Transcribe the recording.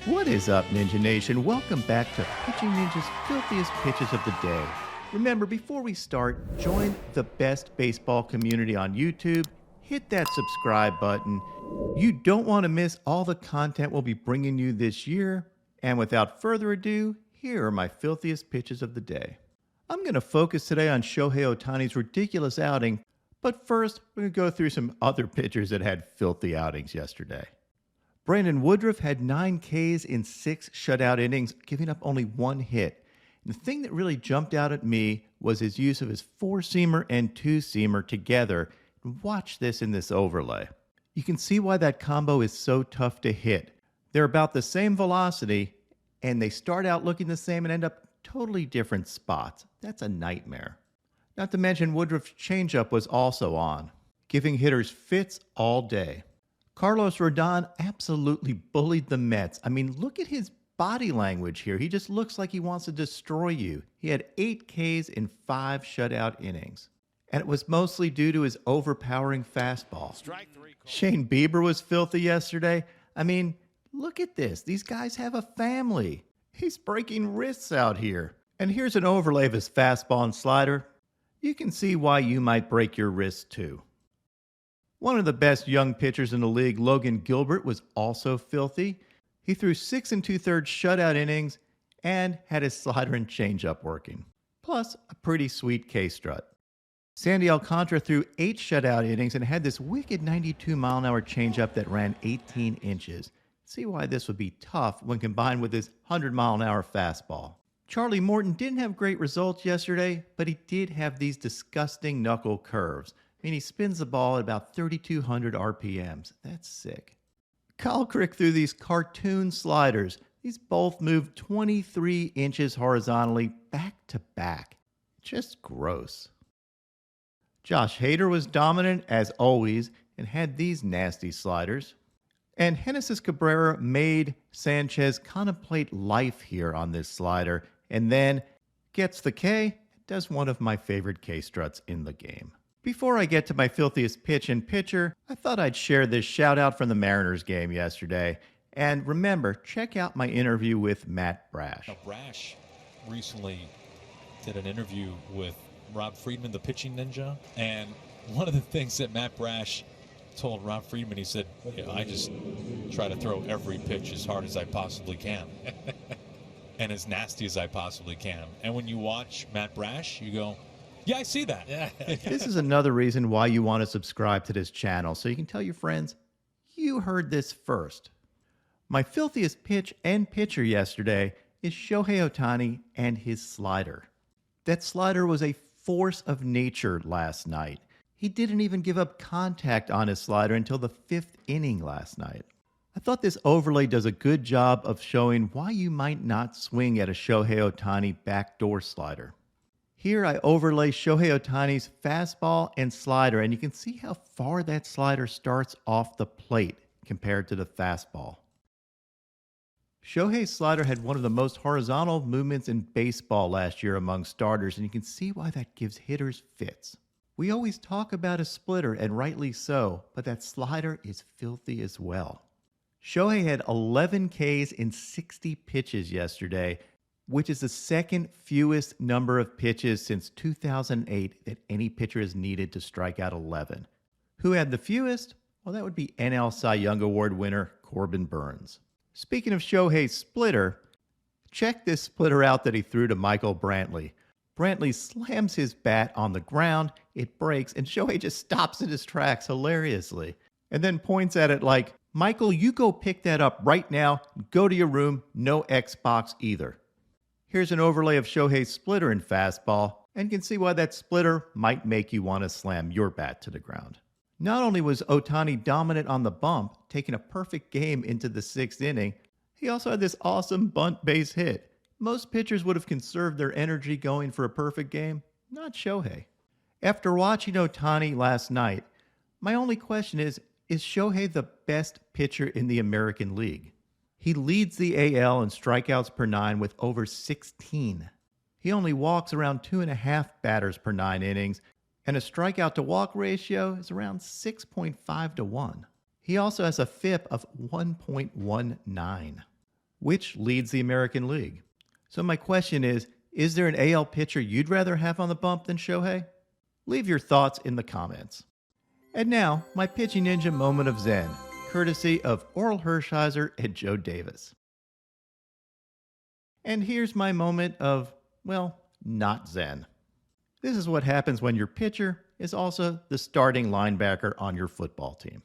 What is up, Ninja Nation? Welcome back to Pitching Ninja's Filthiest Pitches of the Day. Remember, before we start, join the best baseball community on YouTube. Hit that subscribe button. You don't want to miss all the content we'll be bringing you this year. And without further ado, here are my filthiest pitches of the day. I'm going to focus today on Shohei Ohtani's ridiculous outing, but first, we're going to go through some other pitchers that had filthy outings yesterday. Brandon Woodruff had 9 Ks in 6 shutout innings, giving up only 1 hit. And the thing that really jumped out at me was his use of his 4-seamer and 2-seamer together. And watch this in this overlay. You can see why that combo is so tough to hit. They're about the same velocity, and they start out looking the same and end up totally different spots. That's a nightmare. Not to mention Woodruff's changeup was also on, giving hitters fits all day. Carlos Rodon absolutely bullied the Mets. I mean, look at his body language here. He just looks like he wants to destroy you. He had 8 Ks in 5 shutout innings. And it was mostly due to his overpowering fastball. Shane Bieber was filthy yesterday. I mean, look at this. These guys have a family. He's breaking wrists out here. And here's an overlay of his fastball and slider. You can see why you might break your wrist too. One of the best young pitchers in the league, Logan Gilbert, was also filthy. He threw 6 2/3 shutout innings and had his slider and changeup working. Plus, a pretty sweet K-strut. Sandy Alcantara threw 8 shutout innings and had this wicked 92-mile-an-hour changeup that ran 18 inches. See why this would be tough when combined with his 100-mile-an-hour fastball. Charlie Morton didn't have great results yesterday, but he did have these disgusting knuckle curves. I mean, he spins the ball at about 3,200 RPMs. That's sick. Kyle Crick threw these cartoon sliders. These both moved 23 inches horizontally back to back. Just gross. Josh Hader was dominant as always and had these nasty sliders. And Genesis Cabrera made Sanchez contemplate life here on this slider and then gets the K, does one of my favorite K-struts in the game. Before I get to my filthiest pitch and pitcher, I thought I'd share this shout out from the Mariners game yesterday. And remember, check out my interview with Matt Brash. Now, Brash recently did an interview with Rob Friedman, the pitching ninja. And one of the things that Matt Brash told Rob Friedman, he said, I just try to throw every pitch as hard as I possibly can. And as nasty as I possibly can. And when you watch Matt Brash, you go, yeah, I see that. Yeah. This is another reason why you want to subscribe to this channel, so you can tell your friends, you heard this first. My filthiest pitch and pitcher yesterday is Shohei Ohtani and his slider. That slider was a force of nature last night. He didn't even give up contact on his slider until the 5th inning last night. I thought this overlay does a good job of showing why you might not swing at a Shohei Ohtani backdoor slider. Here I overlay Shohei Ohtani's fastball and slider, and you can see how far that slider starts off the plate compared to the fastball. Shohei's slider had one of the most horizontal movements in baseball last year among starters, and you can see why that gives hitters fits. We always talk about a splitter, and rightly so, but that slider is filthy as well. Shohei had 11 Ks in 60 pitches yesterday, which is the second fewest number of pitches since 2008 that any pitcher has needed to strike out 11. Who had the fewest? Well, that would be NL Cy Young Award winner Corbin Burns. Speaking of Shohei's splitter, check this splitter out that he threw to Michael Brantley. Brantley slams his bat on the ground, it breaks, and Shohei just stops in his tracks hilariously, and then points at it like, Michael, you go pick that up right now, go to your room, no Xbox either. Here's an overlay of Shohei's splitter and fastball, and you can see why that splitter might make you want to slam your bat to the ground. Not only was Ohtani dominant on the bump, taking a perfect game into the 6th inning, he also had this awesome bunt base hit. Most pitchers would have conserved their energy going for a perfect game, not Shohei. After watching Ohtani last night, my only question is Shohei the best pitcher in the American League? He leads the AL in strikeouts per 9 with over 16. He only walks around 2.5 batters per 9 innings, and a strikeout to walk ratio is around 6.5 to 1. He also has a FIP of 1.19. which leads the American League. So my question is there an AL pitcher you'd rather have on the bump than Shohei? Leave your thoughts in the comments. And now, my Pitching Ninja moment of zen, courtesy of Oral Hershiser and Joe Davis. And here's my moment of, well, not zen. This is what happens when your pitcher is also the starting linebacker on your football team.